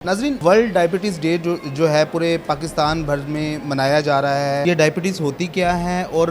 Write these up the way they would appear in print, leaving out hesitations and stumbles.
ناظرین، world diabetes day جو ہے پورے پاکستان بھر میں منایا جا رہا ہے۔ یہ ڈائبٹیز ہوتی کیا ہے اور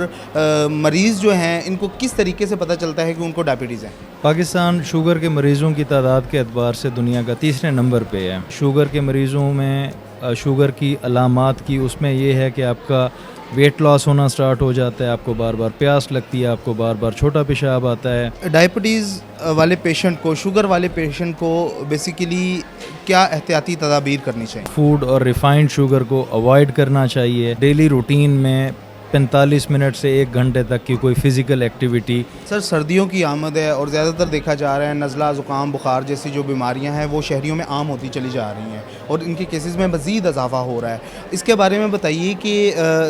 مریض جو ہیں ان کو کس طریقے سے پتہ چلتا ہے کہ ان کو ڈائبٹیز ہے؟ پاکستان شوگر کے مریضوں کی تعداد کے اعتبار سے دنیا کا تیسرے نمبر پہ ہے۔ شوگر کے مریضوں میں شوگر کی علامات کی اس میں یہ ہے کہ آپ کا ویٹ لاس ہونا سٹارٹ ہو جاتا ہے، آپ کو بار بار پیاس لگتی ہے، آپ کو بار بار چھوٹا پیشاب آتا ہے۔ ڈائبٹیز والے پیشنٹ کو، شوگر والے پیشنٹ کو بیسیکلی کیا احتیاطی تدابیر کرنی چاہیے؟ فوڈ اور ریفائنڈ شوگر کو اوائڈ کرنا چاہیے۔ ڈیلی روٹین میں 45 منٹ سے 1 گھنٹے تک کی کوئی فزیکل ایکٹیویٹی۔ سر، سردیوں کی آمد ہے اور زیادہ تر دیکھا جا رہا ہے نزلہ، زکام، بخار جیسی جو بیماریاں ہیں وہ شہریوں میں عام ہوتی چلی جا رہی ہیں اور ان کے کیسز میں مزید اضافہ ہو رہا ہے۔ اس کے بارے میں بتائیے کہ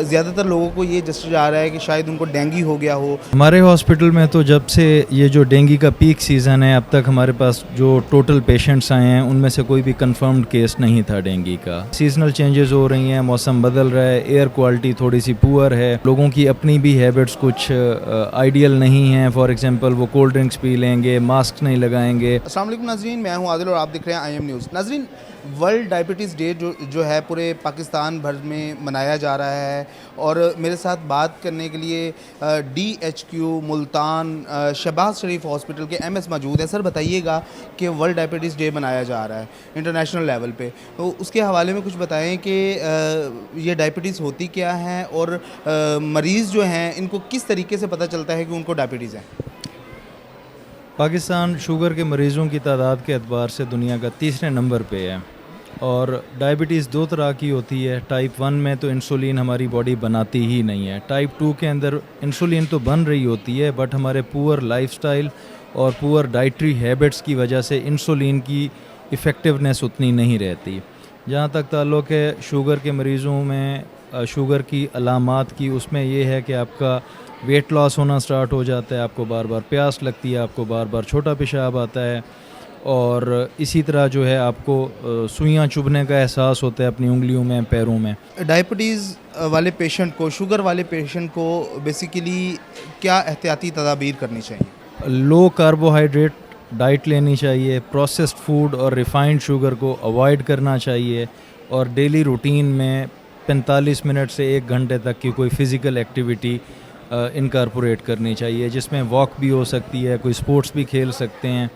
زیادہ تر لوگوں کو یہ جسٹ جا رہا ہے کہ شاید ان کو ڈینگی ہو گیا ہو۔ ہمارے ہاسپٹل میں تو جب سے یہ جو ڈینگی کا پیک سیزن ہے، اب تک ہمارے پاس جو ٹوٹل پیشنٹس آئے ہیں ان میں سے کوئی بھی کنفرمڈ کیس نہیں تھا ڈینگی کا۔ سیزنل چینجز ہو رہی ہیں، موسم بدل رہا ہے، ایئر کوالٹی تھوڑی سی پور ہے، لوگوں کی اپنی بھی ہیبٹس کچھ آئیڈیل نہیں ہیں۔ فار ایگزامپل وہ کولڈ ڈرنکس پی لیں گے، ماسک نہیں لگائیں گے۔ السلام علیکم ناظرین، میں ہوں عادل اور آپ دیکھ رہے ہیں آئی ایم نیوز۔ ناظرین، ورلڈ ڈائبٹیز ڈے جو ہے پورے پاکستان بھر میں منایا جا رہا ہے اور میرے ساتھ بات کرنے کے لیے DHQ ملتان شہباز شریف ہاسپٹل کے MS موجود ہیں۔ سر بتائیے گا کہ ورلڈ ڈائبٹیز ڈے منایا جا رہا ہے انٹرنیشنل لیول پہ، تو اس کے حوالے میں کچھ بتائیں کہ یہ ڈائبٹیز ہوتی کیا ہے اور مریض جو ہیں ان کو کس طریقے سے پتہ چلتا ہے کہ ان کو ڈائبٹیز ہے؟ پاکستان شوگر کے مریضوں کی تعداد کے اعتبار سے دنیا کا تیسرے نمبر پہ ہے، اور ڈائبٹیز 2 طرح کی ہوتی ہے۔ ٹائپ 1 میں تو انسولین ہماری باڈی بناتی ہی نہیں ہے۔ ٹائپ 2 کے اندر انسولین تو بن رہی ہوتی ہے، بٹ ہمارے پور لائف سٹائل اور پور ڈائٹری ہیبٹس کی وجہ سے انسولین کی ایفیکٹونیس اتنی نہیں رہتی۔ جہاں تک تعلق ہے شوگر کے مریضوں میں شوگر کی علامات کی، اس میں یہ ہے کہ آپ کا ویٹ لاس ہونا سٹارٹ ہو جاتا ہے، آپ کو بار بار پیاس لگتی ہے، آپ کو بار بار چھوٹا پیشاب آتا ہے، اور اسی طرح جو ہے آپ کو سوئیاں چبھنے کا احساس ہوتا ہے اپنی انگلیوں میں، پیروں میں۔ ڈائبٹیز والے پیشنٹ کو، شوگر والے پیشنٹ کو بیسیکلی کیا احتیاطی تدابیر کرنی چاہیے؟ لو کاربوہائیڈریٹ ڈائٹ لینی چاہیے، پروسیسڈ فوڈ اور ریفائنڈ شوگر کو اوائڈ کرنا چاہیے، اور ڈیلی روٹین میں 45 منٹ سے 1 گھنٹے تک کی کوئی فزیکل ایکٹیویٹی انکارپوریٹ کرنی چاہیے، جس میں واک بھی ہو سکتی ہے، کوئی سپورٹس بھی کھیل سکتے ہیں،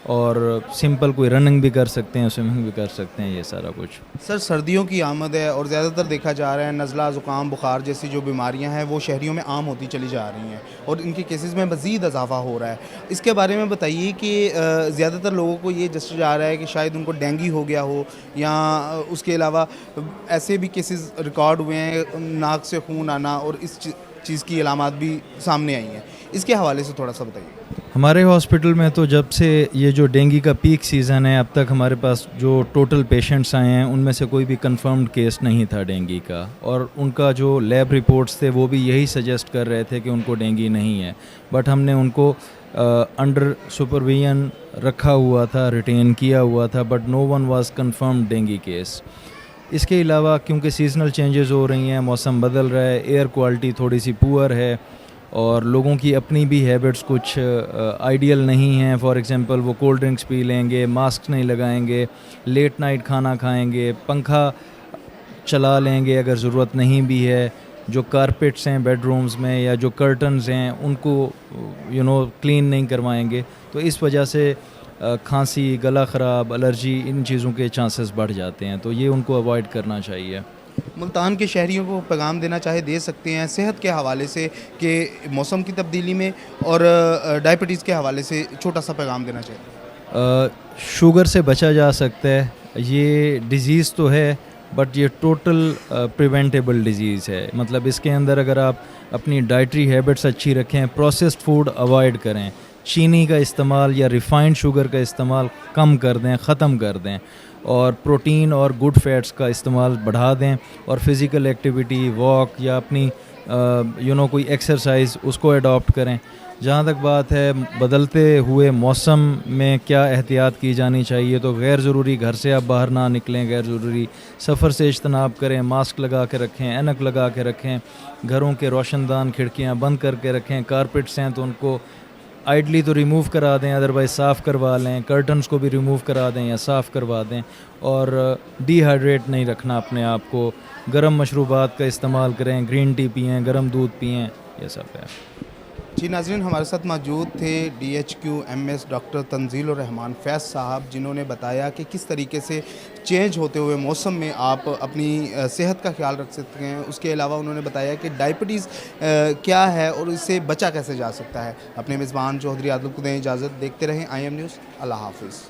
اور سمپل کوئی رننگ بھی کر سکتے ہیں، سوئمنگ بھی کر سکتے ہیں، یہ سارا کچھ۔ سر، سردیوں کی آمد ہے اور زیادہ تر دیکھا جا رہا ہے نزلہ، زکام، بخار جیسی جو بیماریاں ہیں وہ شہریوں میں عام ہوتی چلی جا رہی ہیں اور ان کے کیسز میں مزید اضافہ ہو رہا ہے۔ اس کے بارے میں بتائیے کہ زیادہ تر لوگوں کو یہ جسٹ جا رہا ہے کہ شاید ان کو ڈینگی ہو گیا ہو، یا اس کے علاوہ ایسے بھی کیسز ریکارڈ ہوئے ہیں ناک سے خون آنا اور اس چیز کی علامات بھی سامنے آئی ہیں۔ اس کے حوالے سے تھوڑا سا بتائیے۔ ہمارے ہاسپٹل میں تو جب سے یہ جو ڈینگی کا پیک سیزن ہے، اب تک ہمارے پاس جو ٹوٹل پیشنٹس آئے ہیں ان میں سے کوئی بھی کنفرمڈ کیس نہیں تھا ڈینگی کا، اور ان کا جو لیب رپورٹس تھے وہ بھی یہی سجیسٹ کر رہے تھے کہ ان کو ڈینگی نہیں ہے، بٹ ہم نے ان کو انڈر سپرویژن رکھا ہوا تھا، ریٹین کیا ہوا تھا، but no one was confirmed dengue case. اس کے علاوہ کیونکہ سیزنل چینجز ہو رہی ہیں، موسم بدل رہا ہے، ایئر کوالٹی تھوڑی سی پور ہے، اور لوگوں کی اپنی بھی ہیبٹس کچھ آئیڈیل نہیں ہیں۔ فار ایگزامپل وہ کولڈ ڈرنکس پی لیں گے، ماسک نہیں لگائیں گے، لیٹ نائٹ کھانا کھائیں گے، پنکھا چلا لیں گے اگر ضرورت نہیں بھی ہے، جو کارپیٹس ہیں بیڈ رومز میں یا جو کرٹنز ہیں ان کو کلین نہیں کروائیں گے، تو اس وجہ سے کھانسی، گلا خراب، الرجی، ان چیزوں کے چانسز بڑھ جاتے ہیں، تو یہ ان کو اوائڈ کرنا چاہیے۔ ملتان کے شہریوں کو پیغام دینا چاہے دے سکتے ہیں صحت کے حوالے سے کہ موسم کی تبدیلی میں، اور ڈائبٹیز کے حوالے سے چھوٹا سا پیغام دینا چاہیے۔ شوگر سے بچا جا سکتا ہے، یہ ڈیزیز تو ہے بٹ یہ ٹوٹل پریونٹیبل ڈیزیز ہے۔ مطلب اس کے اندر اگر آپ اپنی ڈائٹری ہیبٹس اچھی رکھیں، پروسیسڈ فوڈ اوائڈ کریں، چینی کا استعمال یا ریفائنڈ شوگر کا استعمال کم کر دیں، ختم کر دیں، اور پروٹین اور گڈ فیٹس کا استعمال بڑھا دیں، اور فزیکل ایکٹیویٹی، واک یا اپنی کوئی ایکسرسائز اس کو اڈاپٹ کریں۔ جہاں تک بات ہے بدلتے ہوئے موسم میں کیا احتیاط کی جانی چاہیے، تو غیر ضروری گھر سے آپ باہر نہ نکلیں، غیر ضروری سفر سے اجتناب کریں، ماسک لگا کے رکھیں، اینک لگا کے رکھیں، گھروں کے روشن دان کھڑکیاں بند کر کے رکھیں، کارپیٹس ہیں تو ان کو آئڈلی تو ریموو کرا دیں, ادروائز صاف کروا لیں, کرٹنس کو بھی ریموو کرا دیں یا صاف کروا دیں, اور ڈی ہائیڈریٹ نہیں رکھنا اپنے آپ کو. گرم مشروبات کا استعمال کریں, گرین ٹی پئیں, گرم دودھ پئیں, یہ سب ہے. جی ناظرین, ہمارے ساتھ موجود تھے DHQ-MS ڈاکٹر تنزیل الرحمان فیض صاحب, جنہوں نے بتایا کہ کس طریقے سے چینج ہوتے ہوئے موسم میں آپ اپنی صحت کا خیال رکھ سکتے ہیں. اس کے علاوہ انہوں نے بتایا کہ ڈائبٹیز کیا ہے اور اس سے بچا کیسے جا سکتا ہے. اپنے میزبان چودھری عادل کو دیں اجازت, دیکھتے رہیں IM نیوز. اللہ حافظ.